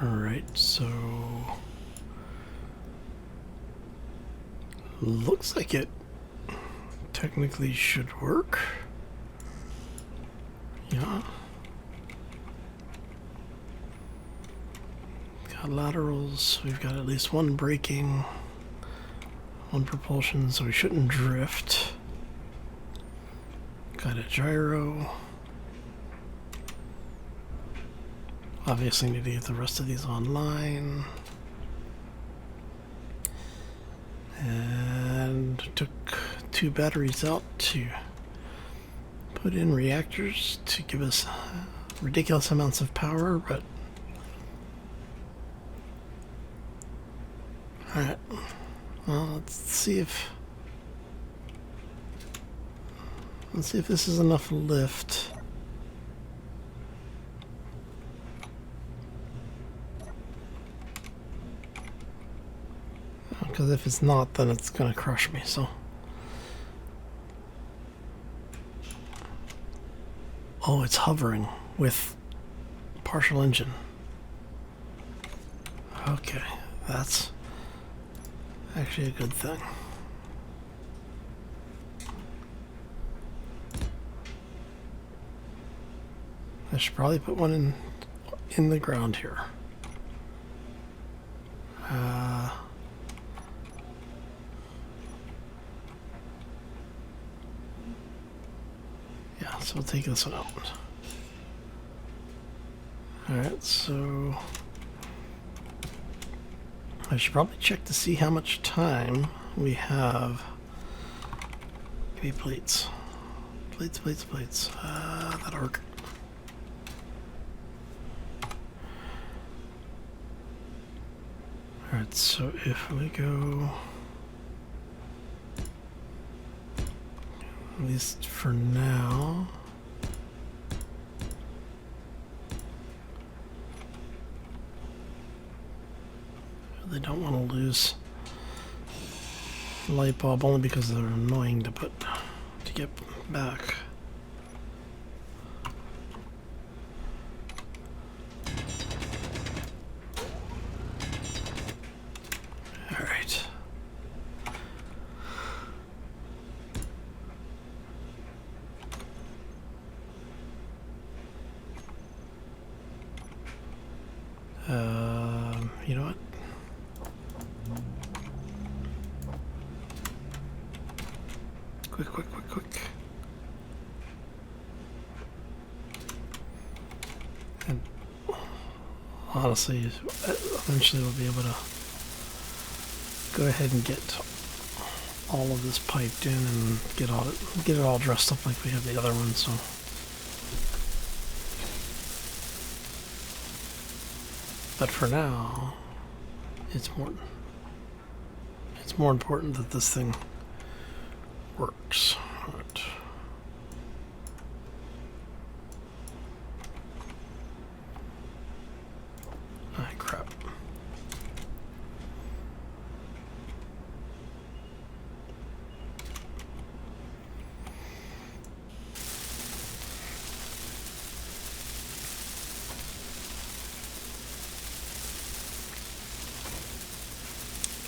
Alright, so looks like it technically should work. Yeah. Got laterals, we've got at least one braking, one propulsion, so we shouldn't drift. Got a gyro. Obviously need to get the rest of these online. And took 2 batteries out to put in reactors to give us ridiculous amounts of power, but alright. Well, let's see if this is enough lift. Because if it's not, then it's gonna crush me, so. Oh, it's hovering with partial engine. Okay, that's actually a good thing. I should probably put one in the ground here. Yeah, so we'll take this one out. Alright, so I should probably check to see how much time we have. Give me plates. Plates. That'll work. Alright, so if we go, at least for now, they don't want to lose light bulb only because they're annoying to get back. You know what? Quick. And honestly, eventually we'll be able to go ahead and get all of this piped in and get it all dressed up like we have the other one, so. But for now, it's more important that this thing works. Right. Ah, crap.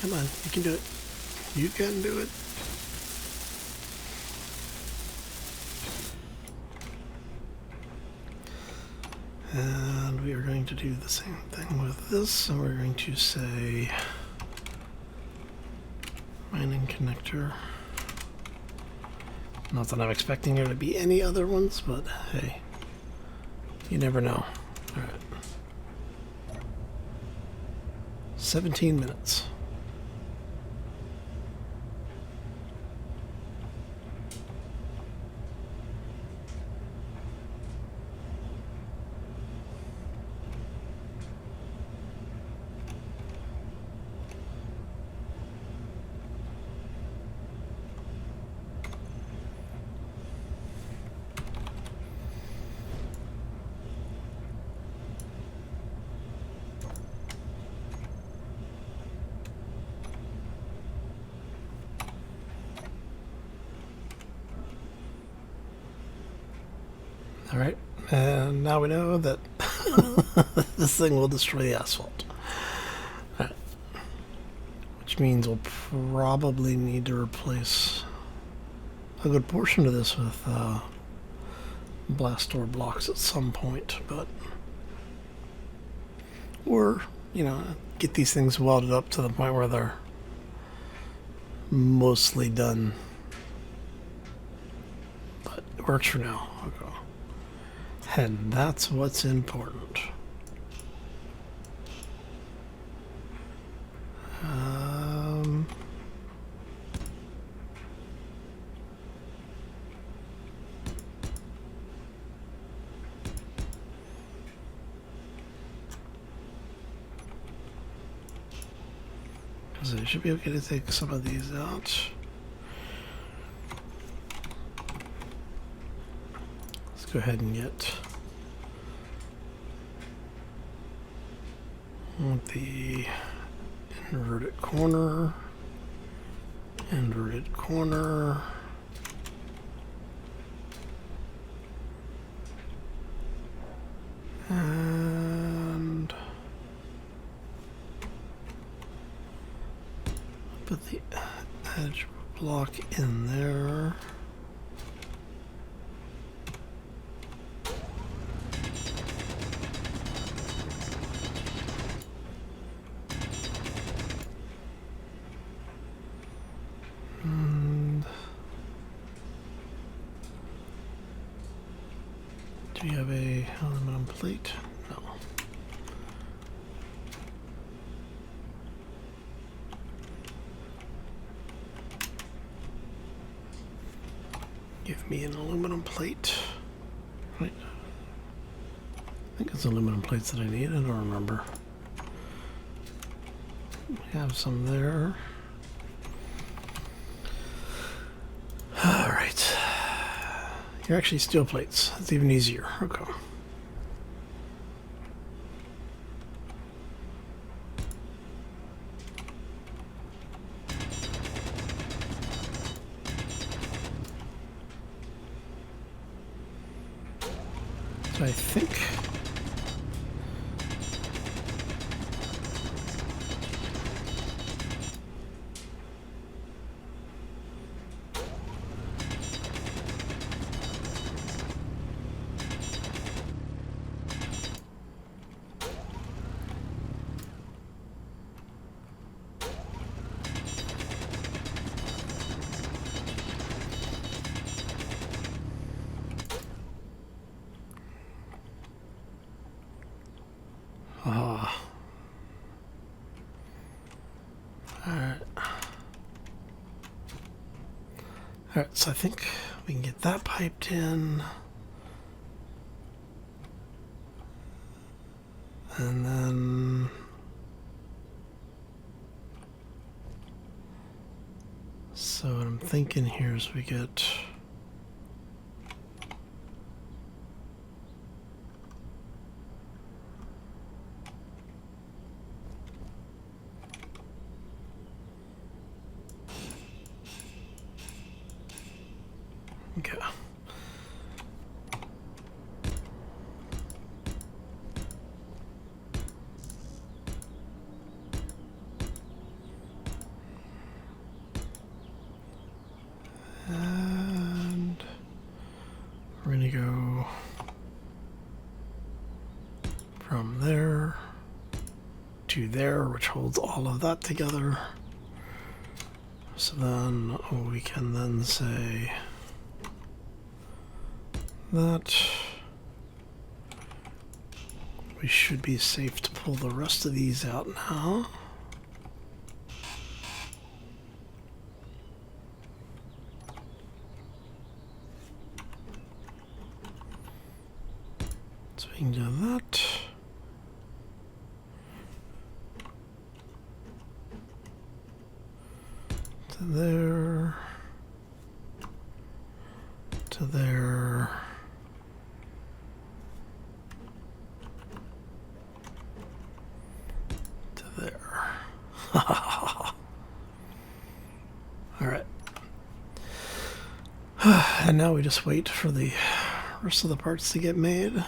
Come on, you can do it. You can do it. And we are going to do the same thing with this, and we're going to say mining connector. Not that I'm expecting there to be any other ones, but hey, you never know. All right. 17 minutes. All right, and now we know that This thing will destroy the asphalt. Right. Which means we'll probably need to replace a good portion of this with blast door blocks at some point, but or get these things welded up to the point where they're mostly done. But it works for now. Okay. And that's what's important. Because I should be okay to take some of these out. Let's go ahead and get the inverted corner, and put the edge block in there. Do you have a aluminum plate? No. Give me an aluminum plate. Right. I think it's aluminum plates that I need. I don't remember. We have some there. Alright. You're actually steel plates. It's even easier. Okay. So I think Alright, so I think we can get that piped in. And then so what I'm thinking here is we get okay. And we're going to go from there to there, which holds all of that together. So then we can then say that we should be safe to pull the rest of these out now. So we can do that. To there. To there. To there. Alright. And now we just wait for the rest of the parts to get made.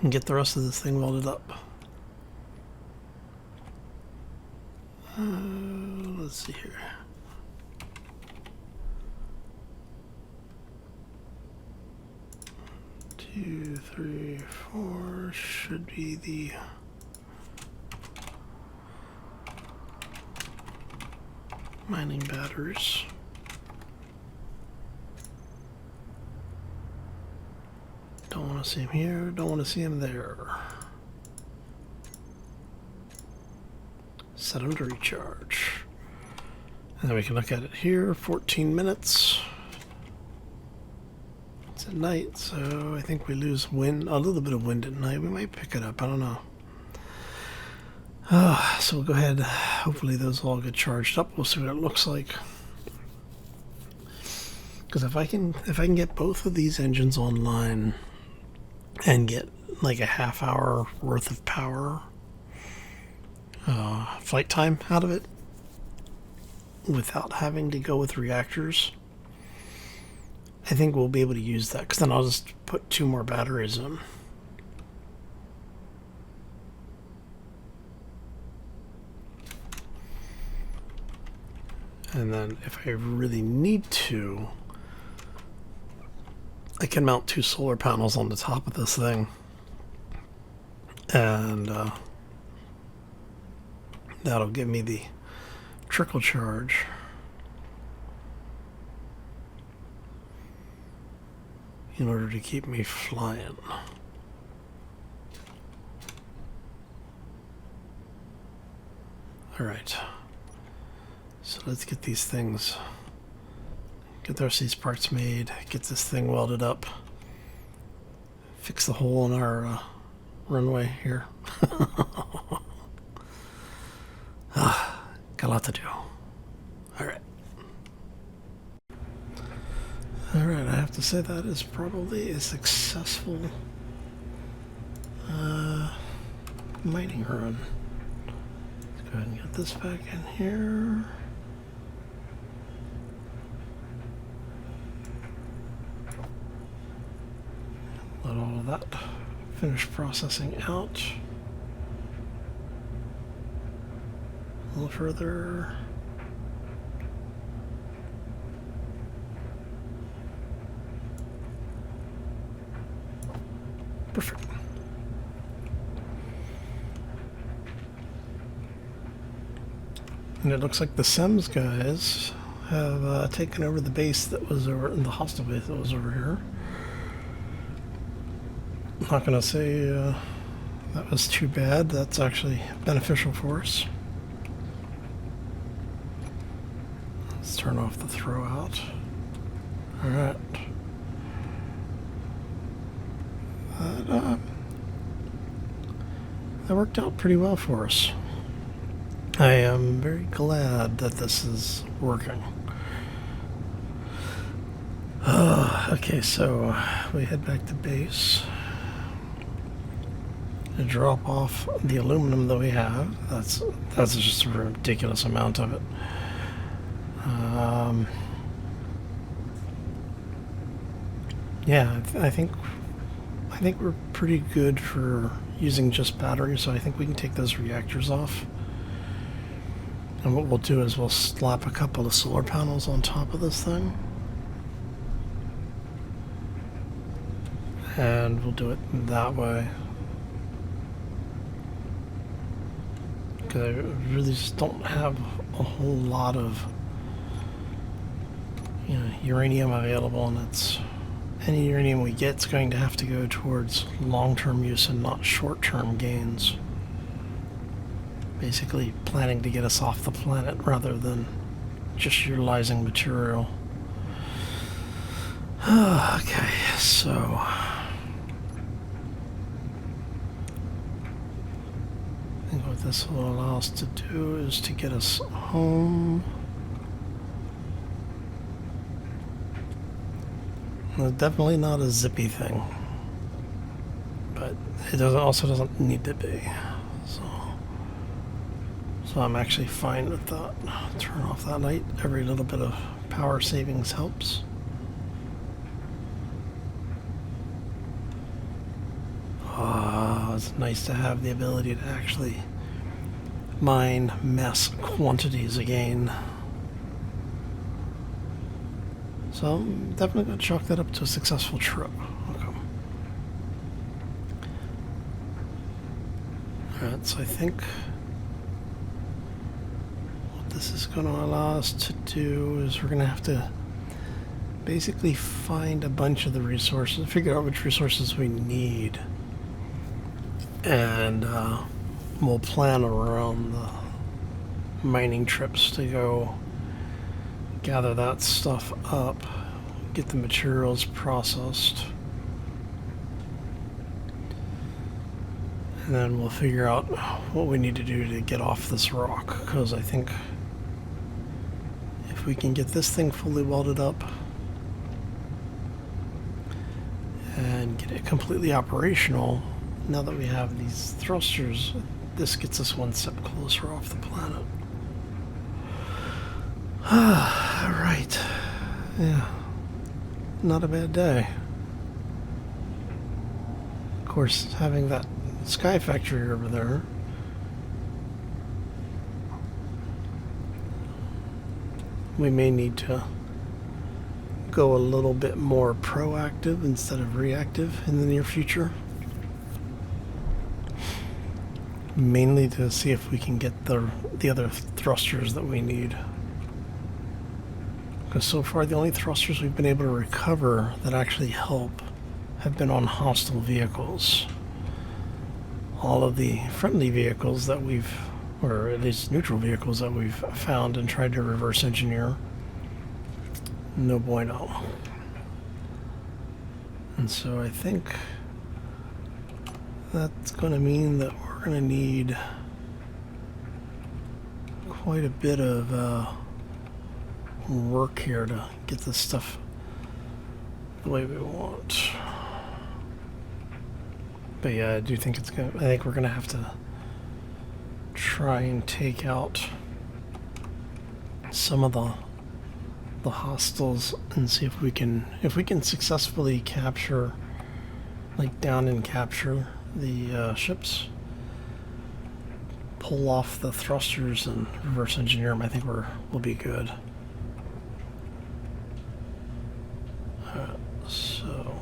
and get the rest of this thing welded up. Let's see here. Two, three, four should be the mining batteries. Don't want to see him here, don't want to see him there. Set them to recharge. And then we can look at it here, 14 minutes. It's at night, so I think we lose wind, a little bit of wind at night. We might pick it up, I don't know. So we'll go ahead, hopefully those all get charged up. We'll see what it looks like. Because if I can get both of these engines online and get like a half hour worth of power flight time out of it without having to go with reactors, I think we'll be able to use that, because then I'll just put 2 more batteries in. And then if I really need to, I can mount 2 solar panels on the top of this thing, and that'll give me the trickle charge in order to keep me flying. All right, so let's get these things, get the rest of these parts made, get this thing welded up, fix the hole in our runway here. Got a lot to do. Alright. Alright, I have to say that is probably a successful mining run. Let's go ahead and get this back in here. Let all of that finish processing out. A little further. Perfect. And it looks like the Sims guys have taken over the base that was over, the hostile base that was over here. I'm not going to say that was too bad. That's actually beneficial for us. Let's turn off the throw out. Alright. That worked out pretty well for us. I am very glad that this is working. Okay, so we head back to base. To drop off the aluminum that we have. That's just a ridiculous amount of it. Yeah, I think we're pretty good for using just batteries, so I think we can take those reactors off. And what we'll do is we'll slap a couple of solar panels on top of this thing. And we'll do it that way. Because I really just don't have a whole lot of uranium available, and it's any uranium we get is going to have to go towards long-term use and not short-term gains. Basically planning to get us off the planet rather than just utilizing material. Okay, so I think what this will allow us to do is to get us home. Definitely not a zippy thing, but it also doesn't need to be. So I'm actually fine with that. Turn off that light. Every little bit of power savings helps. it's nice to have the ability to actually mine mass quantities again. So I'm definitely going to chalk that up to a successful trip. Okay. Alright, so I think what this is going to allow us to do is we're going to have to basically find a bunch of the resources, figure out which resources we need, and we'll plan around the mining trips to go gather that stuff up, get the materials processed, and then we'll figure out what we need to do to get off this rock, because I think if we can get this thing fully welded up and get it completely operational, now that we have these thrusters, this gets us one step closer off the planet. Right. Yeah. Not a bad day. Of course, having that sky factory over there, we may need to go a little bit more proactive instead of reactive in the near future. Mainly to see if we can get the other thrusters that we need. Because so far the only thrusters we've been able to recover that actually help have been on hostile vehicles. All of the friendly vehicles that we've, or at least neutral vehicles that we've found and tried to reverse engineer, no bueno. And so I think that's going to mean that we're going to need quite a bit of work here to get this stuff the way we want. But yeah, I do think I think we're gonna have to try and take out some of the hostiles and see if we can successfully capture, like down and capture the ships, pull off the thrusters and reverse engineer them. I think we'll be good. So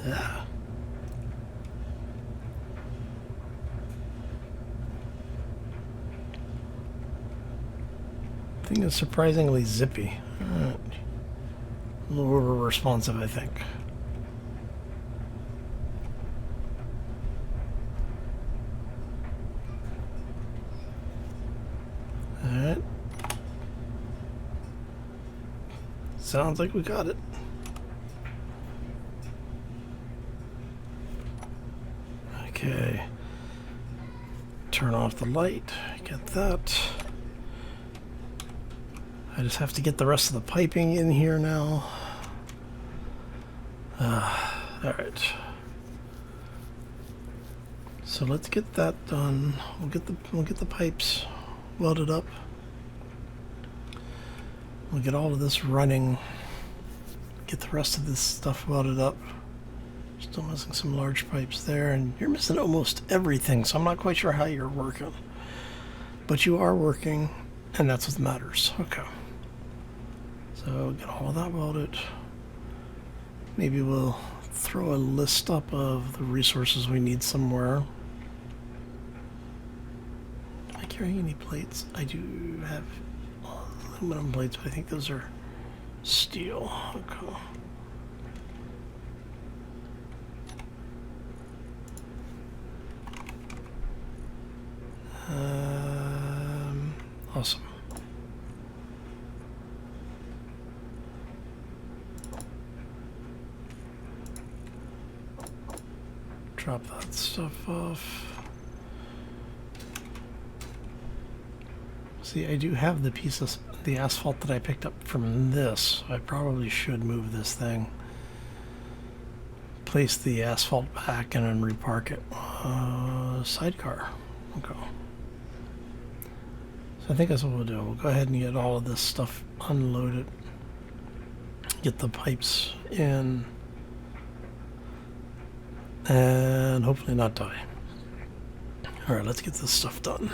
yeah. I think it's surprisingly zippy. A little over responsive, I think. Alright. Sounds like we got it. Okay. Turn off the light. Get that. I just have to get the rest of the piping in here now. Alright. So let's get that done. We'll get the pipes welded up. We'll get all of this running. Get the rest of this stuff welded up. Still missing some large pipes there, and you're missing almost everything, so I'm not quite sure how you're working. But you are working, and that's what matters. Okay. So get all of that welded. Maybe we'll throw a list up of the resources we need somewhere. Am I carrying any plates? I do have aluminum plates, but I think those are steel. Okay. Awesome. drop that stuff off. See, I do have the pieces, the asphalt that I picked up from this. I probably should move this thing. Place the asphalt back and then repark it. Sidecar. Okay. So I think that's what we'll do. We'll go ahead and get all of this stuff unloaded. Get the pipes in. And hopefully not die. Alright, let's get this stuff done.